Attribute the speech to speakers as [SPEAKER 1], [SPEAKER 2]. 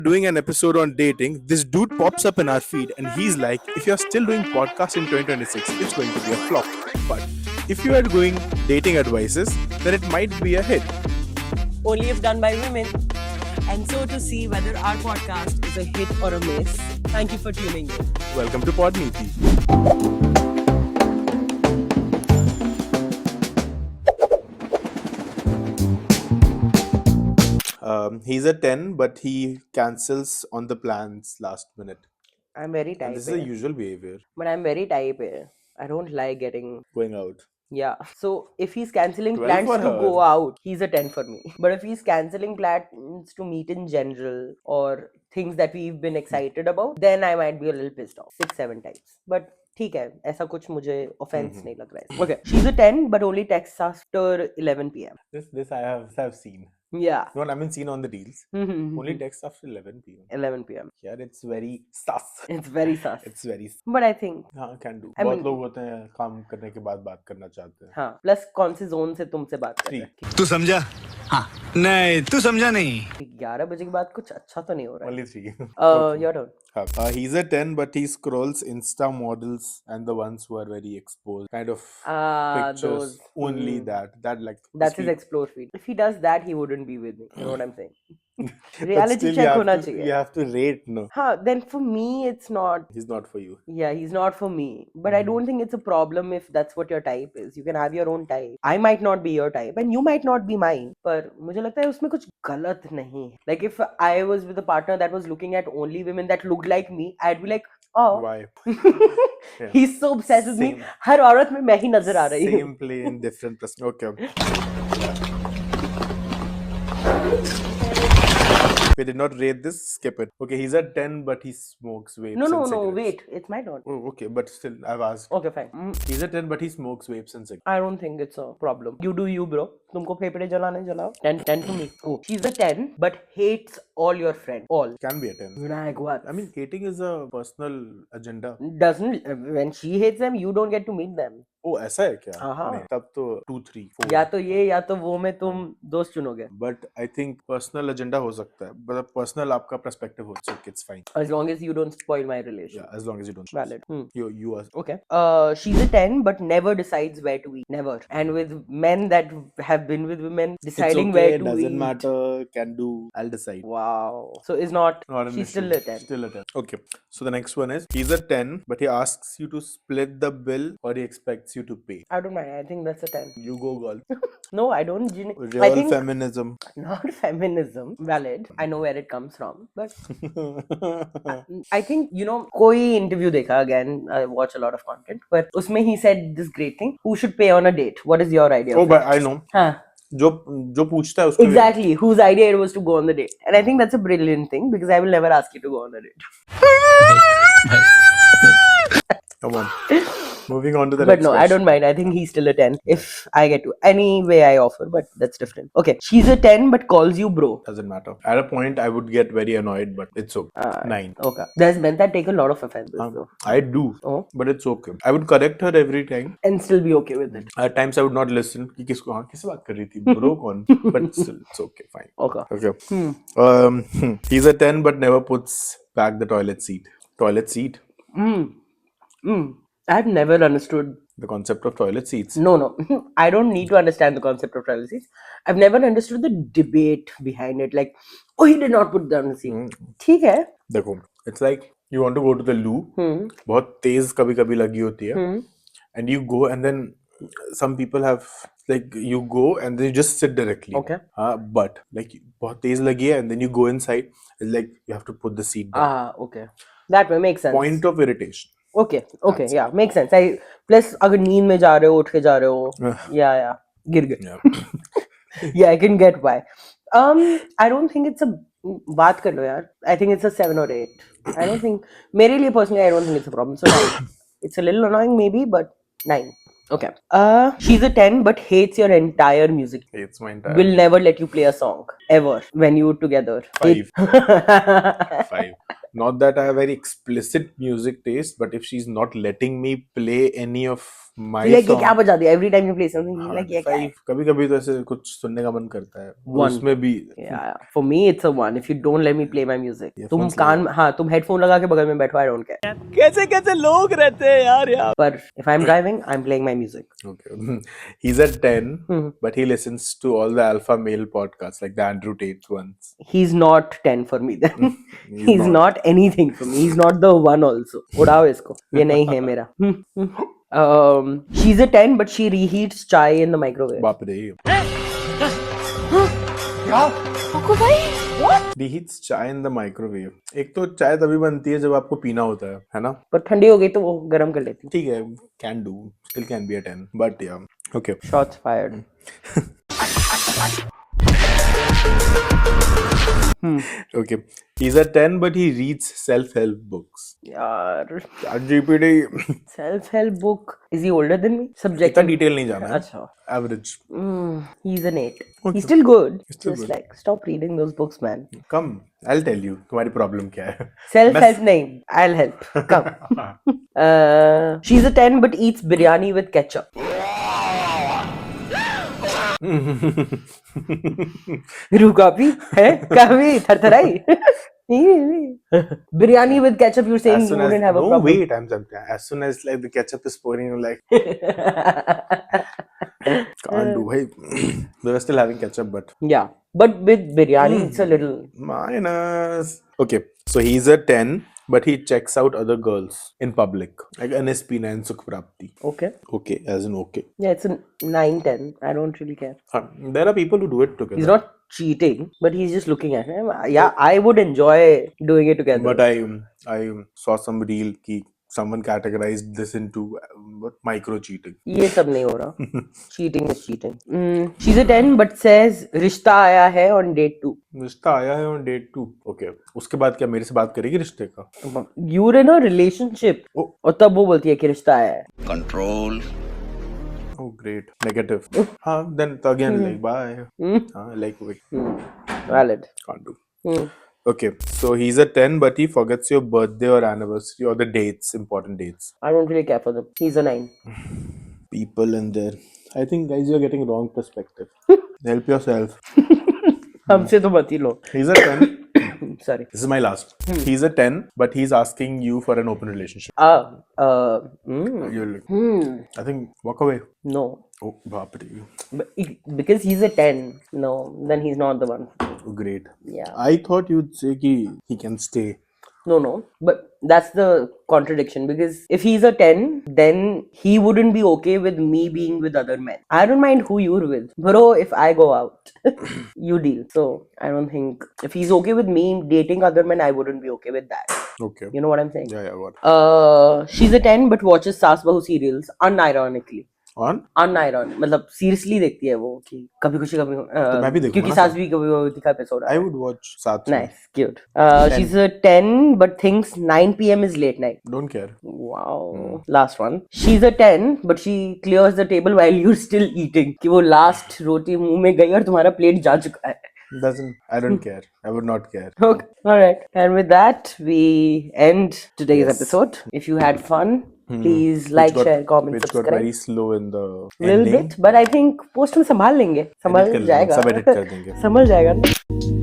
[SPEAKER 1] doing an episode on dating, this dude pops up in our feed and he's like, if you're still doing podcasts in 2026, it's going to be a flop. But if you are doing dating advices, then it might be a hit.
[SPEAKER 2] Only if done by women. And so to see whether our podcast is a hit or a miss, thank you for tuning in.
[SPEAKER 1] Welcome to Podneeti. He's a 10, but he cancels on the plans last minute.
[SPEAKER 2] I'm very
[SPEAKER 1] And
[SPEAKER 2] type
[SPEAKER 1] this is a
[SPEAKER 2] A.
[SPEAKER 1] usual behavior
[SPEAKER 2] But I'm very type A. I don't like getting...
[SPEAKER 1] going out.
[SPEAKER 2] Yeah. So if he's cancelling
[SPEAKER 1] 12
[SPEAKER 2] plans
[SPEAKER 1] for
[SPEAKER 2] to go
[SPEAKER 1] her.
[SPEAKER 2] out, he's a 10 for me. But if he's cancelling plans to meet in general or things that we've been excited about, then I might be a little pissed off. 6-7 times. But ठीक है, ऐसा कुछ मुझे offense नहीं लग रहा है. Okay, she's a 10 but only texts after 11 p.m.
[SPEAKER 1] This I have seen.
[SPEAKER 2] Yeah.
[SPEAKER 1] No, I haven't seen on the deals. Only text after 11 p.m.
[SPEAKER 2] 11 p.m.
[SPEAKER 1] Yeah, it's very sus.
[SPEAKER 2] It's very sus.
[SPEAKER 1] It's very
[SPEAKER 2] But I think
[SPEAKER 1] हाँ can do.
[SPEAKER 2] I
[SPEAKER 1] बहुत
[SPEAKER 2] mean-
[SPEAKER 1] लोग होते हैं काम करने के बाद बात करना चाहते हैं.
[SPEAKER 2] हाँ, प्लस कौन से जोन से तुमसे बात कर रहे हैं?
[SPEAKER 3] तू समझा? हाँ नहीं तू समझा नहीं
[SPEAKER 2] 11 बजे के बाद कुछ अच्छा तो नहीं हो रहा है.
[SPEAKER 1] Only 3.
[SPEAKER 2] Your turn.
[SPEAKER 1] He's a 10, but he scrolls Insta models and the ones who are very exposed, kind of pictures.
[SPEAKER 2] Those.
[SPEAKER 1] Only that like.
[SPEAKER 2] That's his
[SPEAKER 1] sweet-
[SPEAKER 2] explore feed. If he does that, he wouldn't be with me. You know what I'm saying?
[SPEAKER 1] But
[SPEAKER 2] Reality
[SPEAKER 1] still,
[SPEAKER 2] check
[SPEAKER 1] you have
[SPEAKER 2] होना
[SPEAKER 1] to-
[SPEAKER 2] चाहिए.
[SPEAKER 1] You have to rate, no.
[SPEAKER 2] हाँ, then for me it's not.
[SPEAKER 1] He's not for you.
[SPEAKER 2] Yeah, he's not for me. But I don't think it's a problem if that's what your type is. You can have your own type. I might not be your type and you might not be mine. पर मुझे लगता है उसमें कुछ गलत नहीं है. Like if I was with a partner that was looking at only women that looked like me, I'd be like, oh.
[SPEAKER 1] Why? Yeah.
[SPEAKER 2] He's so obsessed with me.
[SPEAKER 1] Same.
[SPEAKER 2] हर औरत में मैं ही नजर आ रही हूँ.
[SPEAKER 1] Same play in different Okay. We did not rate this. Skip it. Okay, he's a 10, but he smokes vapes.
[SPEAKER 2] No,
[SPEAKER 1] and cigarettes.
[SPEAKER 2] wait. It's my turn.
[SPEAKER 1] Oh, okay, but still, I've asked.
[SPEAKER 2] Okay, fine.
[SPEAKER 1] He's a 10, but he smokes vapes and cigarettes.
[SPEAKER 2] I don't think it's a problem. You do you, bro. तुमको फेफड़े जलाने जलाओ. 10 for me. Oh, she's a 10, but hates all your friends. All.
[SPEAKER 1] Can be a 10.
[SPEAKER 2] Vinayak, what?
[SPEAKER 1] I mean, hating is a personal agenda.
[SPEAKER 2] Doesn't when she hates them, you don't get to meet them.
[SPEAKER 1] Oh, ऐसा है क्या?
[SPEAKER 2] हाँ, हाँ.
[SPEAKER 1] नहीं, तब तो 2, 3, 4.
[SPEAKER 2] या तो ये या तो वो में तुम दोस्त चुनोगे.
[SPEAKER 1] But I think personal agenda हो सकता है. But personal आपका perspective हो सकता है. It's fine.
[SPEAKER 2] As long as you don't spoil my relation.
[SPEAKER 1] Yeah, as long as you don't.
[SPEAKER 2] Valid.
[SPEAKER 1] You are.
[SPEAKER 2] Okay. She's a 10, but never decides where to eat. Never. And with men that have been with women, deciding
[SPEAKER 1] it's okay,
[SPEAKER 2] where to
[SPEAKER 1] doesn't
[SPEAKER 2] eat.
[SPEAKER 1] matter. Can do. I'll decide.
[SPEAKER 2] Wow. So is not.
[SPEAKER 1] Not an
[SPEAKER 2] She's
[SPEAKER 1] issue.
[SPEAKER 2] still a 10.
[SPEAKER 1] Still a 10. Okay. So the next one is he's a 10, but he asks you to split the bill or he expects you to pay.
[SPEAKER 2] I don't mind. I think that's a 10.
[SPEAKER 1] You go, girl.
[SPEAKER 2] No, I don't.
[SPEAKER 1] Real
[SPEAKER 2] I think
[SPEAKER 1] feminism.
[SPEAKER 2] not feminism. Valid. I know where it comes from, but I think कोई interview देखा again. I watch a lot of content, but उसमें he said this great thing. Who should pay on a date? What is your idea?
[SPEAKER 1] Oh,
[SPEAKER 2] of
[SPEAKER 1] but
[SPEAKER 2] it?
[SPEAKER 1] I know.
[SPEAKER 2] हाँ.
[SPEAKER 1] जो पूछता है उसको
[SPEAKER 2] Exactly. Whose idea it was to go on the date? And I think that's a brilliant thing because I will never ask you to go on a date.
[SPEAKER 1] Come on. Moving on to the
[SPEAKER 2] But
[SPEAKER 1] next
[SPEAKER 2] no, I
[SPEAKER 1] question.
[SPEAKER 2] don't mind. I think he's still a 10 if I get to. Any way I offer, but that's different. Okay. She's a 10 but calls you bro.
[SPEAKER 1] Doesn't matter. At a point, I would get very annoyed, but it's okay. 9.
[SPEAKER 2] Okay. There's men that take a lot of offense though.
[SPEAKER 1] I do,
[SPEAKER 2] Oh.
[SPEAKER 1] but it's okay. I would correct her every time.
[SPEAKER 2] And still be okay with it.
[SPEAKER 1] At times, I would not listen. कि किसको हाँ किससे बात कर रही थी bro कौन? But still, it's okay. Fine.
[SPEAKER 2] Okay.
[SPEAKER 1] Okay. He's a 10, but never puts back the toilet seat. Toilet seat.
[SPEAKER 2] I've never understood.
[SPEAKER 1] The concept of toilet seats.
[SPEAKER 2] No. I don't need to understand the concept of toilet seats. I've never understood the debate behind it. Like, oh, he did not put down the seat. ठीक है.
[SPEAKER 1] देखो, it's like you want to go to the loo. बहुत तेज कभी-कभी लगी होती है. And you go and then some people have like you go and then you just sit directly.
[SPEAKER 2] Okay.
[SPEAKER 1] But like बहुत तेज लगी है and then you go inside. It's like you have to put the seat down.
[SPEAKER 2] Okay. That way makes sense.
[SPEAKER 1] Point of irritation.
[SPEAKER 2] Okay, yeah, makes sense. Plus अगर नींद में जा रहे हो, उठ के जा रहे हो, yeah, गिर गए.
[SPEAKER 1] Yeah.
[SPEAKER 2] Yeah, I can get why. I don't think it's a बात कर लो यार. I think it's a 7 or 8. I don't think मेरे लिए personally I don't think it's a problem. So 9. It's a little annoying maybe, but 9. Okay. She's a 10 but hates your entire music.
[SPEAKER 1] It's my entire.
[SPEAKER 2] Will never let you play a song ever when you're together.
[SPEAKER 1] 5. 5. Not that I have very explicit music taste, but if she's not letting me play any of my
[SPEAKER 2] like ये क्या
[SPEAKER 1] song,
[SPEAKER 2] बजा दिया? Every time you play something, he's
[SPEAKER 1] हाँ,
[SPEAKER 2] like ये क्या है?
[SPEAKER 1] 5 कभी-कभी तो ऐसे कुछ सुनने का मन करता है और
[SPEAKER 2] One.
[SPEAKER 1] उसमें भी
[SPEAKER 2] Yeah, for me it's a 1 if you don't let me play my music. तुम
[SPEAKER 1] Earphones
[SPEAKER 2] कान हाँ तुम हेडफोन लगा के बगल में बैठो, I don't care.
[SPEAKER 3] कैसे कैसे लोग रहते हैं यार यार
[SPEAKER 2] पर if I'm driving, I'm playing my music.
[SPEAKER 1] okay. He's at 10, but he listens to all the alpha male podcasts like the Andrew Tate ones.
[SPEAKER 2] He's not 10 for me then.
[SPEAKER 1] He's
[SPEAKER 2] He's not anything for me. He's not the 1 also. उड़ाओ इसको, ये नहीं है मेरा. She's a 10 but she reheats chai in the microwave.
[SPEAKER 1] बाप रे. Reheats chai in the microwave. एक तो चाय तभी बनती है जब आपको पीना होता है ना?
[SPEAKER 2] पर ठंडी हो गई तो वो गरम कर लेती.
[SPEAKER 1] ठीक है, can do, still can be a 10, but yeah, okay.
[SPEAKER 2] Shots fired.
[SPEAKER 1] Okay, he's a 10, but he reads self-help books.
[SPEAKER 2] यार
[SPEAKER 1] ChatGPT.
[SPEAKER 2] self-help book. Is he older than me?
[SPEAKER 1] इतना
[SPEAKER 2] Subjective.
[SPEAKER 1] डिटेल नहीं जाना है.
[SPEAKER 2] अच्छा.
[SPEAKER 1] Average.
[SPEAKER 2] He's an 8. He's still good.
[SPEAKER 1] He's still
[SPEAKER 2] Just
[SPEAKER 1] good.
[SPEAKER 2] like stop reading those books, man.
[SPEAKER 1] Come, I'll tell you तुम्हारी problem क्या है.
[SPEAKER 2] Self-help नहीं. I'll help. Come. She's a 10 but eats biryani with ketchup. रू काफी है काफी थरथराई. Biryani with ketchup, you're saying you wouldn't have a
[SPEAKER 1] no,
[SPEAKER 2] problem.
[SPEAKER 1] wait, I'm saying, as soon as like the ketchup is pouring, you're like, can't do. Hey, we were still having ketchup, but
[SPEAKER 2] Yeah, but with biryani, it's a little.
[SPEAKER 1] minus. Okay, so he's a 10, but he checks out other girls in public, like NSP and Sukh Prapti.
[SPEAKER 2] Okay.
[SPEAKER 1] Okay, as in okay.
[SPEAKER 2] Yeah, it's a 9, 10. I don't really care.
[SPEAKER 1] There are people who do it together.
[SPEAKER 2] He's not cheating, but he's just looking at him. Yeah, I would enjoy doing it together.
[SPEAKER 1] But I saw some reel ki someone categorized this into what micro cheating.
[SPEAKER 2] ये सब नहीं हो रहा. Cheating is cheating. She's a 10 but says रिश्ता आया है on date 2.
[SPEAKER 1] रिश्ता आया है on date 2. Okay. उसके बाद क्या मेरे से बात करेगी रिश्ते का?
[SPEAKER 2] You're in a relationship.
[SPEAKER 1] Oh.
[SPEAKER 2] और तब वो बोलती है कि रिश्ता आया है.
[SPEAKER 3] Control
[SPEAKER 1] Oh, great. Negative. Then again, like, bye. Like, wait,
[SPEAKER 2] Valid.
[SPEAKER 1] can't do. Okay, so he's a 10, but he forgets your birthday or anniversary or the dates, important dates.
[SPEAKER 2] I don't really care for them. He's a 9.
[SPEAKER 1] People in there. I think, guys, you're getting wrong perspective. Help yourself.
[SPEAKER 2] हमसे तो मत ही लो.
[SPEAKER 1] He's a 10.
[SPEAKER 2] Sorry.
[SPEAKER 1] This is my last. He's a 10, but he's asking you for an open relationship. You're like, I think, walk away.
[SPEAKER 2] No.
[SPEAKER 1] Oh, baap re.
[SPEAKER 2] Because he's a 10. No, then he's not the one.
[SPEAKER 1] Oh, great.
[SPEAKER 2] Yeah.
[SPEAKER 1] I thought you'd say ki he can stay.
[SPEAKER 2] No. But that's the contradiction because if he's a 10, then he wouldn't be okay with me being with other men. I don't mind who you're with. Bro, if I go out, you deal. So I don't think if he's okay with me dating other men, I wouldn't be okay with that.
[SPEAKER 1] Okay.
[SPEAKER 2] You know what I'm saying?
[SPEAKER 1] Yeah, what?
[SPEAKER 2] She's a 10 but watches Saas Bahu serials unironically.
[SPEAKER 1] On?
[SPEAKER 2] Unironic मतलब seriously देखती है वो कि कभी खुशी कभी
[SPEAKER 1] तो मैं भी देखूंगा
[SPEAKER 2] क्योंकि
[SPEAKER 1] ना
[SPEAKER 2] सास भी कभी कभी का एपिसोड
[SPEAKER 1] I would watch साथ में.
[SPEAKER 2] Nice, cute. She's a 10 but thinks 9 p.m. is late night.
[SPEAKER 1] Don't care.
[SPEAKER 2] Wow. Last one. She's a 10 but she clears the table while you're still eating. कि वो last रोटी मुंह में गई और तुम्हारा plate जा चुका है.
[SPEAKER 1] I don't care. I would not care.
[SPEAKER 2] Okay. Alright. And with that, we end today's episode. If you had fun, please like, share, comment,
[SPEAKER 1] which
[SPEAKER 2] subscribe.
[SPEAKER 1] got very slow in the
[SPEAKER 2] Little
[SPEAKER 1] ending.
[SPEAKER 2] bit, but I think post में संभाल लेंगे. संभाल
[SPEAKER 1] Edit कर लेंगे,
[SPEAKER 2] जाएगा.
[SPEAKER 1] सब edit कर देंगे.
[SPEAKER 2] संभल जाएगा ना.